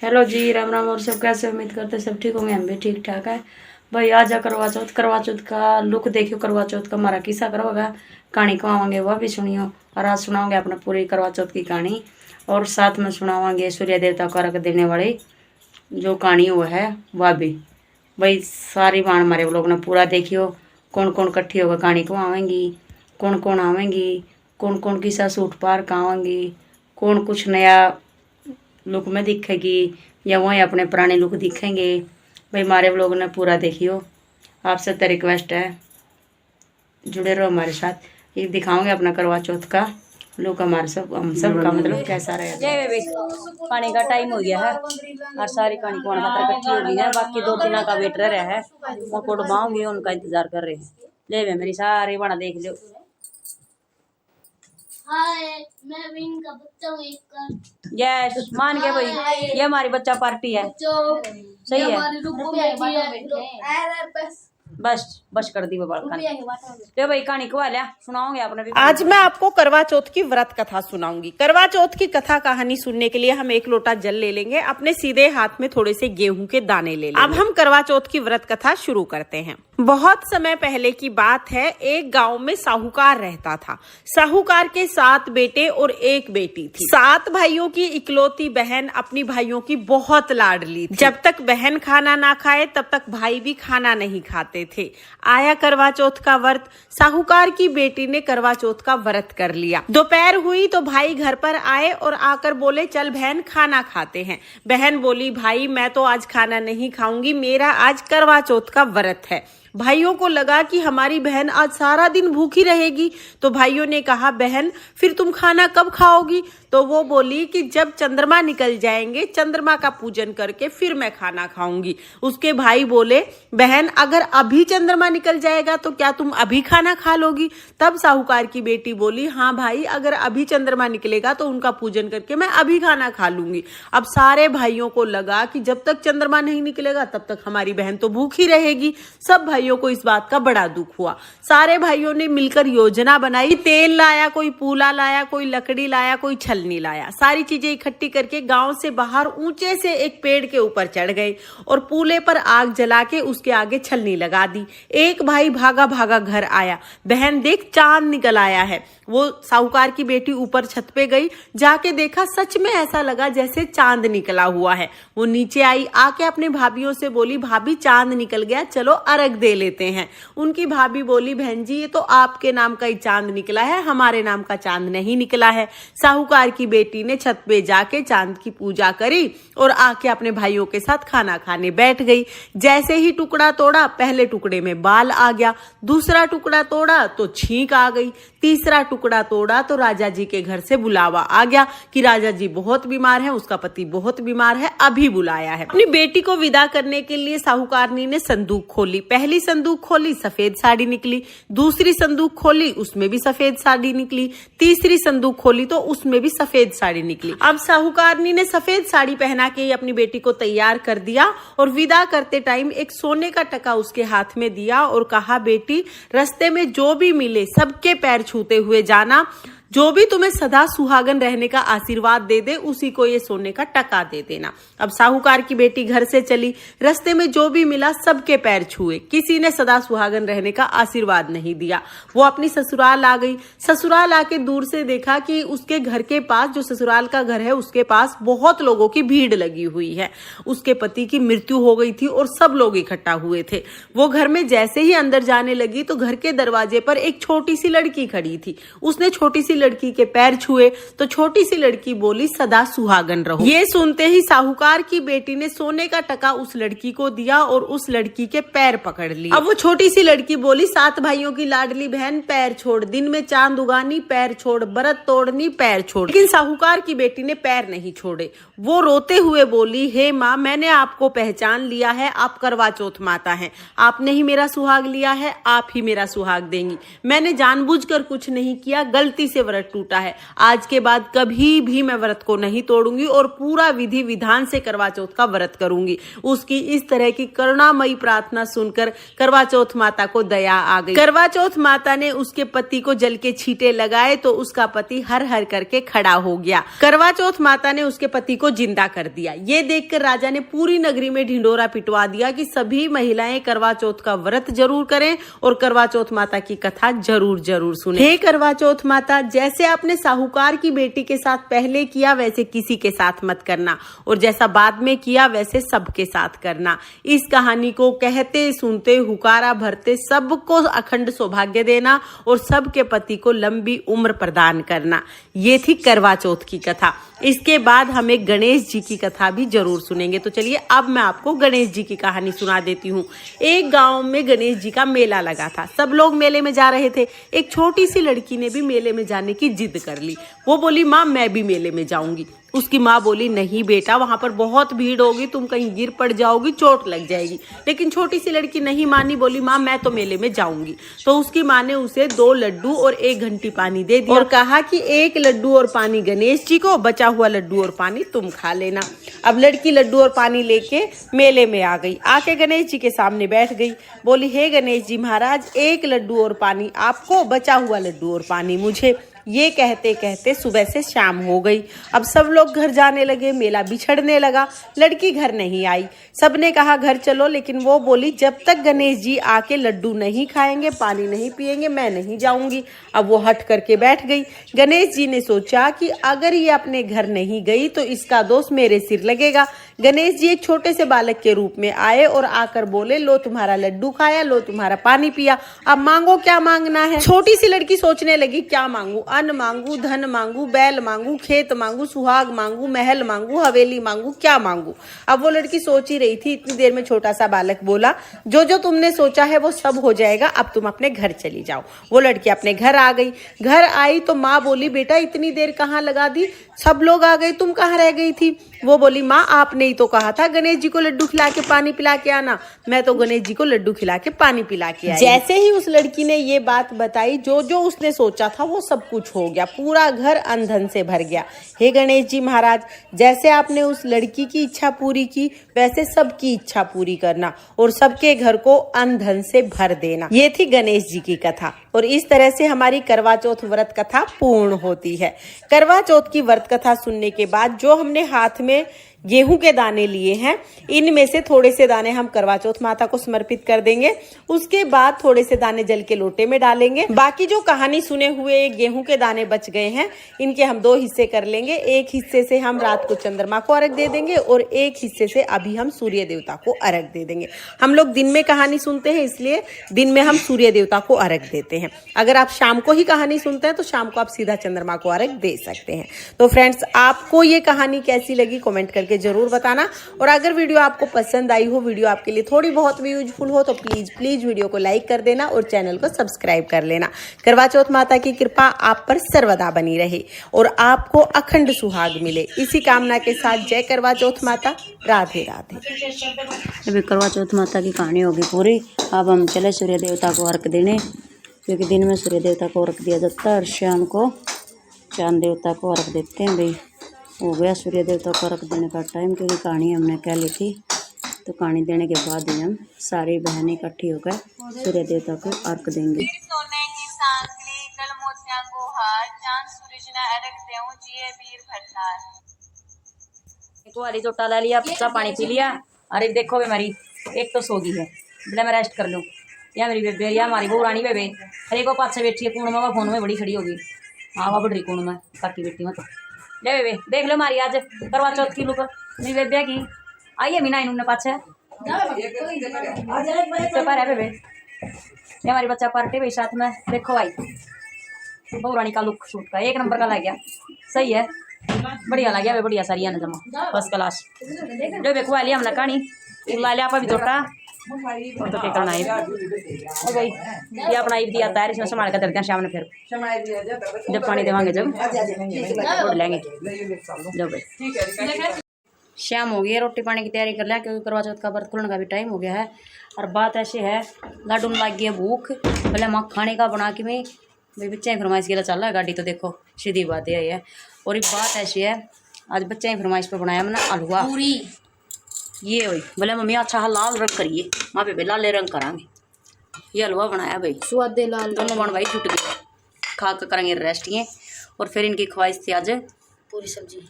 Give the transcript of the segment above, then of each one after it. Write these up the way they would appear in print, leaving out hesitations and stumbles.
Hello जी, राम राम। और सब कैसे? उम्मीद करते सब ठीक होंगे, हम भी ठीक ठाक है भाई। आज करवा चौथ, करवा चौथ का लुक देखियो। करवा चौथ का हमारा किस्सा करवागा, कहानी कहवाएंगे वह भी सुनियो। और आज सुनाओगे अपना पूरी करवा चौथ की कहानी, और साथ में सुनावाएंगे सूर्य देवता को अर्घ देने वाली जो कहानी वो है वह भी भाई। सारी बाण हमारे लोग ने पूरा देखियो। कौन कौन इकट्ठी होकर कहानी कहवाएंगी, कौन कौन आवेंगी, कौन कौन किस्सा सूट पार कहावेंगी, कौन कुछ नया लुक में दिखेगी या वही अपने पुराने लुक दिखेंगे भाई। हमारे व्लॉग ने पूरा देखियो। आपसे तो रिक्वेस्ट है जुड़े रहो हमारे साथ। ये दिखाओगे अपना करवा चौथ का लुक हमारे सब, हम सब का मतलब कैसा रहेगा। पानी का टाइम हो गया है और सारी कहानी कौन मात्र इकट्ठी हो गई है। बाकी 2 दिन का वेट रह रहा है, वो कोड बाऊंगी उनका इंतजार कर रहे हैं। ले वे मेरी सारी बना देख लो। मैं विन का बच्चा हूँ एक। यस मान के भाई, ये हमारी बच्चा पार्टी है। सही है, बस कर दी तो भाई कहानी को लिया सुनाओगे आपने भी। आज मैं आपको करवा चौथ की व्रत कथा सुनाऊंगी। करवा चौथ की कथा कहानी सुनने के लिए हम 1 लोटा जल ले लेंगे, अपने सीधे हाथ में थोड़े से गेहूं के दाने ले लेंगे। अब हम करवा चौथ की व्रत कथा शुरू करते हैं। बहुत समय पहले की बात है, एक गांव में साहूकार रहता था। साहूकार के 7 बेटे और 1 बेटी थी। 7 भाइयों की इकलौती बहन अपनी भाइयों की बहुत लाडली थी। जब तक बहन खाना ना खाए तब तक भाई भी खाना नहीं खाते थे। आया करवा चौथ का व्रत। साहूकार की बेटी ने करवा चौथ का व्रत कर लिया। दोपहर हुई तो भाई घर पर आए और आकर बोले, चल बहन खाना खाते हैं। बहन बोली, भाई मैं तो आज खाना नहीं खाऊंगी, मेरा आज करवा चौथ का व्रत है। भाइयों को लगा कि हमारी बहन आज सारा दिन भूखी रहेगी, तो भाइयों ने कहा, बहन फिर तुम खाना कब खाओगी? तो वो बोली कि जब चंद्रमा निकल जाएंगे, चंद्रमा का पूजन करके फिर मैं खाना खाऊंगी। उसके भाई बोले, बहन अगर अभी चंद्रमा निकल जाएगा तो क्या तुम अभी खाना खा लोगी? तब साहूकार की बेटी बोली, हाँ भाई अगर अभी चंद्रमा निकलेगा तो उनका पूजन करके मैं अभी खाना खा लूंगी। अब सारे भाइयों को लगा कि जब तक चंद्रमा नहीं निकलेगा तब तक हमारी बहन तो भूखी रहेगी। सब भाइयों को इस बात का बड़ा दुख हुआ। सारे भाइयों ने मिलकर योजना बनाई। तेल लाया, कोई पूला लाया, कोई लकड़ी लाया, कोई छलनी लाया। सारी चीजें इकट्ठी करके गांव से बाहर ऊंचे से एक पेड़ के ऊपर चढ़ गए और पूले पर आग जला के उसके आगे छलनी लगा दी। एक भाई भागा भागा घर आया, बहन देख चांद निकल आया है। वो साहूकार की बेटी ऊपर छत पे गई, जाके देखा सच में ऐसा लगा जैसे चांद निकला हुआ है। वो नीचे आई, आके अपने भाभीओं से बोली, भाभी चांद निकल गया, चलो अर्घ दे लेते हैं। उनकी भाभी बोली, बहन जी ये तो आपके नाम का ही चांद निकला है, हमारे नाम का चांद नहीं निकला है। साहूकार की बेटी ने छत पे जाके चांद की पूजा करी और आके अपने भाइयों के साथ खाना खाने बैठ गई। जैसे ही टुकड़ा तोड़ा, पहले टुकड़े में बाल आ गया, दूसरा टुकड़ा तोड़ा तो छींक आ गई, तीसरा टुकड़ा तोड़ा तो राजा जी के घर से बुलावा आ गया कि राजा जी बहुत बीमार है, उसका पति बहुत बीमार है, अभी बुलाया है। अपनी बेटी को विदा करने के लिए साहूकारनी ने संदूक खोली। पहली संदूक खोली, सफेद साड़ी निकली। दूसरी संदूक खोली, उसमें भी सफेद साड़ी निकली। तीसरी संदूक खोली तो उसमें भी सफेद साड़ी निकली। अब साहूकारनी ने सफेद साड़ी पहना के अपनी बेटी को तैयार कर दिया और विदा करते टाइम एक सोने का टका उसके हाथ में दिया और कहा, बेटी रास्ते में जो भी मिले सबके पैर छूते हुए जाना, जो भी तुम्हें सदा सुहागन रहने का आशीर्वाद दे दे उसी को ये सोने का टका दे देना। अब साहूकार की बेटी घर से चली, रास्ते में जो भी मिला सबके पैर छुए, किसी ने सदा सुहागन रहने का आशीर्वाद नहीं दिया। वो अपनी ससुराल आ गई। ससुराल आके दूर से देखा कि उसके घर के पास, जो ससुराल का घर है उसके पास बहुत लोगों की भीड़ लगी हुई है। उसके पति की मृत्यु हो गई थी और सब लोग इकट्ठा हुए थे। वो घर में जैसे ही अंदर जाने लगी तो घर के दरवाजे पर एक छोटी सी लड़की खड़ी थी। उसने छोटी सी लड़की के पैर छुए तो छोटी सी लड़की बोली, सदा सुहागन रहो। ये सुनते ही साहूकार की बेटी ने सोने का टका उस लड़की को दिया और उस लड़की के पैर पकड़ लिए। अब वो छोटी सी लड़की बोली, 7 भाइयों की लाडली बहन पैर छोड़, दिन में चांद उगानी पैर छोड़, व्रत तोड़नी पैर छोड़। लेकिन साहूकार की बेटी ने पैर नहीं छोड़े। वो रोते हुए बोली, हे माँ मैंने आपको पहचान लिया है, आप करवा चौथ माता हैं। आपने ही मेरा सुहाग लिया है, आप ही मेरा सुहाग देंगी। मैंने जानबूझकर कुछ नहीं किया, गलती से व्रत टूटा है। आज के बाद कभी भी मैं व्रत को नहीं तोड़ूंगी और पूरा विधि विधान से करवा चौथ का व्रत करूंगी। उसकी इस तरह की करुणामयी प्रार्थना सुनकर करवा चौथ माता को दया आ गई। करवा चौथ माता ने उसके पति को जल के छींटे लगाए तो उसका पति हर हर करके खड़ा हो गया। करवा चौथ माता ने उसके पति को जिंदा कर दिया। ये देखकर राजा ने पूरी नगरी में ढिंडोरा पिटवा दिया कि सभी महिलाएं करवा चौथ का व्रत जरूर करें और करवा चौथ माता की कथा जरूर जरूर सुने। हे करवा चौथ माता, जैसे आपने साहूकार की बेटी के साथ पहले किया वैसे किसी के साथ मत करना और जैसा बाद में किया वैसे सबके साथ करना। इस कहानी को कहते सुनते हुकारा भरते सबको अखंड सौभाग्य देना और सबके पति को लंबी उम्र प्रदान करना। ये थी करवा चौथ की कथा। इसके बाद हम एक गणेश जी की कथा भी जरूर सुनेंगे। तो चलिए अब मैं आपको गणेश जी की कहानी सुना देती हूँ। एक गांव में गणेश जी का मेला लगा था। सब लोग मेले में जा रहे थे। एक छोटी सी लड़की ने भी मेले में जाने की जिद कर ली। वो बोली, माँ मैं भी मेले में जाऊंगी। उसकी माँ बोली, नहीं बेटा, वहां पर बहुत भीड़ होगी, तुम कहीं गिर पड़ जाओगी, चोट लग जाएगी। लेकिन छोटी सी लड़की नहीं मानी, बोली माँ मैं तो मेले में जाऊंगी। तो उसकी माँ ने उसे 2 लड्डू और 1 घंटी पानी दे दिया और कहा कि 1 लड्डू और पानी गणेश जी को, बचा हुआ लड्डू और पानी तुम खा लेना। अब लड़की लड्डू और पानी लेके मेले में आ गई। आके गणेश जी के सामने बैठ गई। बोली, हे गणेश जी महाराज, 1 लड्डू और पानी आपको, बचा हुआ लड्डू और पानी मुझे। ये कहते कहते सुबह से शाम हो गई। अब सब लोग घर जाने लगे। मेला बिछड़ने लगा। लड़की घर नहीं आई। सबने कहा घर चलो, लेकिन वो बोली जब तक गणेश जी आके लड्डू नहीं खाएंगे, पानी नहीं पिएंगे, मैं नहीं जाऊंगी। अब वो हट करके बैठ गई। गणेश जी ने सोचा कि अगर ये अपने घर नहीं गई तो इसका दोष मेरे सिर लगेगा। गणेश जी एक छोटे से बालक के रूप में आए और आकर बोले, लो तुम्हारा लड्डू खाया, लो तुम्हारा पानी पिया, अब मांगो क्या मांगना है। छोटी सी लड़की सोचने लगी, क्या मांगू? अन्न मांगू, धन मांगू, बैल मांगू, खेत मांगू, सुहाग मांगू, महल मांगू, हवेली मांगू, क्या मांगू? अब वो लड़की सोच ही रही थी। इतनी देर में छोटा सा बालक बोला, जो जो तुमने सोचा है वो सब हो जाएगा, अब तुम अपने घर चली जाओ। वो लड़की अपने घर आ गई। घर आई तो माँ बोली, बेटा इतनी देर कहाँ लगा दी? सब लोग आ गए, तुम कहाँ रह गई थी? वो बोली, माँ आपने ही तो कहा था गणेश जी को लड्डू खिला के पानी पिला के आना। मैं तो गणेश जी को लड्डू खिला के पानी पिला के आई। जैसे ही उस लड़की ने ये बात बताई, जो जो उसने सोचा था वो सब कुछ हो गया। पूरा घर अनधन से भर गया। हे गणेश जी महाराज, जैसे आपने उस लड़की की इच्छा पूरी की वैसे सबकी इच्छा पूरी करना और सबके घर को अनधन से भर देना। ये थी गणेश जी की कथा और इस तरह से हमारी करवा चौथ व्रत कथा पूर्ण होती है। करवा चौथ की व्रत कथा सुनने के बाद जो हमने हाथ में गेहूं के दाने लिए हैं, इनमें से थोड़े से दाने हम करवा चौथ माता को समर्पित कर देंगे। उसके बाद थोड़े से दाने जल के लोटे में डालेंगे। बाकी जो कहानी सुने हुए गेहूं के दाने बच गए हैं, इनके हम 2 हिस्से कर लेंगे। एक हिस्से से हम रात को चंद्रमा को अर्घ दे देंगे और एक हिस्से से अभी हम सूर्य देवता को अर्घ दे देंगे। हम लोग दिन में कहानी सुनते हैं, इसलिए दिन में हम सूर्य देवता को अर्घ देते हैं। अगर आप शाम को ही कहानी सुनते हैं तो शाम को आप सीधा चंद्रमा को अर्घ दे सकते हैं। तो फ्रेंड्स, आपको ये कहानी कैसी लगी कमेंट करके जरूर बताना। और अगर वीडियो आपको पसंद आई हो, वीडियो आपके लिए थोड़ी बहुत भी यूजफुल हो, तो प्लीज वीडियो को लाइक कर देना और चैनल को सब्सक्राइब कर लेना। करवा चौथ माता की कृपा आप पर सर्वदा बनी रहे और आपको अखंड सुहाग मिले। इसी कामना के साथ जय करवा चौथ माता। राधे राधे। अभी करवा चौथ माता की कहानी होगी पूरी। अब हम चले सूर्य देवता को अर्घ देने, क्योंकि दिन में सूर्य देवता को अर्घ दिया जाता है और शाम को चांद देवता को अर्घ देते हैं। भाई हो गया सूर्य देवता को अर्घ देने का टाइम, क्योंकि कहानी हमने कह ली थी। तो कहानी देने के बाद ही हम सारी बहनें इकट्ठी होकर सूर्य देवता को अर्घ देंगे। एक वाली चोटा ले लिया, पीछा पानी पी लिया। अरे देखो बे, मेरी एक तो सो गई है, बोले मैं रेस्ट कर लूँ। या मेरी बेबे, या हमारी बहू रानी बेबे, अरे को पास से बैठी है कूण में, फोन में बड़ी खड़ी होगी। हाँ वह बढ़ी कूण में काकी बेटी में। तो ले बेबे देख लो हमारी आज करवा चौथ की लुक मेरी बेबे की। आइए मीना इन्होंने पाछे पर है बेबे, ये हमारी बच्चा पार्टी भाई साथ में। देखो भाई बहू रानी का लुक शूट का 1 नंबर का लग गया। सही है, बढ़िया लग गया, बढ़िया सारी है जमा फर्स्ट क्लास। जो बे खुआ लिया हमने कहानी ला लिया आप भी छोटा और तो क्या करना है भाई। ये अपना ईद दिया तैयार, इसमें संभाल कर देते हैं शाम में, फिर जब पानी देवांगे जब छोड़ लेंगे। जब भाई शाम हो गई है, रोटी पानी की तैयारी कर लिया, क्योंकि करवा चौथ का व्रत खुलने का भी टाइम हो गया है। और बात ऐसे है, लाडू में लग गई है भूख, पहले माँ खाने का बना के मैं भाई बच्चे की फरमाइश के लिए चल रहा है गाड़ी, तो देखो सीधी बात यही है। और एक बात ऐसी है, आज बच्चे की फरमाइश पर बनाया मैंने हलवा पूरी। ये हुई बोले मम्मी अच्छा लाल रंग करिए, वहाँ पे लाले रंग करांगे। ये हलवा बनाया भाई, स्वादे लाल दोनों बन भाई जुट गए, खा कर करेंगे रेस्ट ये। और फिर इनकी ख्वाहिश थी आज पूरी सब्जी,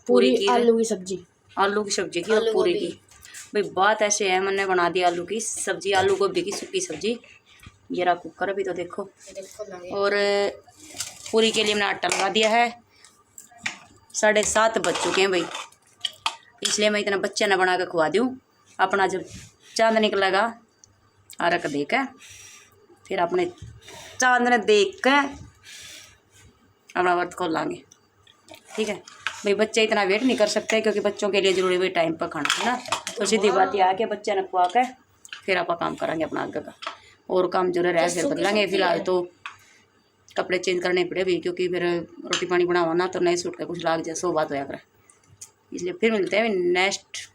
पूरी की, आलू की सब्जी, आलू की सब्जी की और आलू पूरी गोभी। की। भाई बात ऐसे है, मैंने बना दी आलू की सब्जी, आलू गोभी की सूखी सब्जी। ये रहा कुकर अभी तो देखो। और पूरी के लिए मैंने आटा लगा दिया है। 7:30 बज चुके हैं भाई, इसलिए मैं इतना बच्चे न बना के खुआ दूँ। अपना जब चांद निकलेगा आरक देख के, फिर अपने चांद ने देख के अपना व्रत खोल लाएंगे। ठीक है भाई, बच्चे इतना वेट नहीं कर सकते क्योंकि बच्चों के लिए जरूरी भाई टाइम पर खाना है ना। तो सीधी बात यह है कि बच्चे ने खुआ के फिर आप काम करेंगे अपना आगे का, और काम जो रहे फिर बदलेंगे। फिलहाल तो कपड़े चेंज करने पड़े भी, क्योंकि फिर रोटी पानी बनावा ना तो नए सूट का कुछ लाग जाए, सो बात होया करे। इसलिए फिर मिलते हैं नेक्स्ट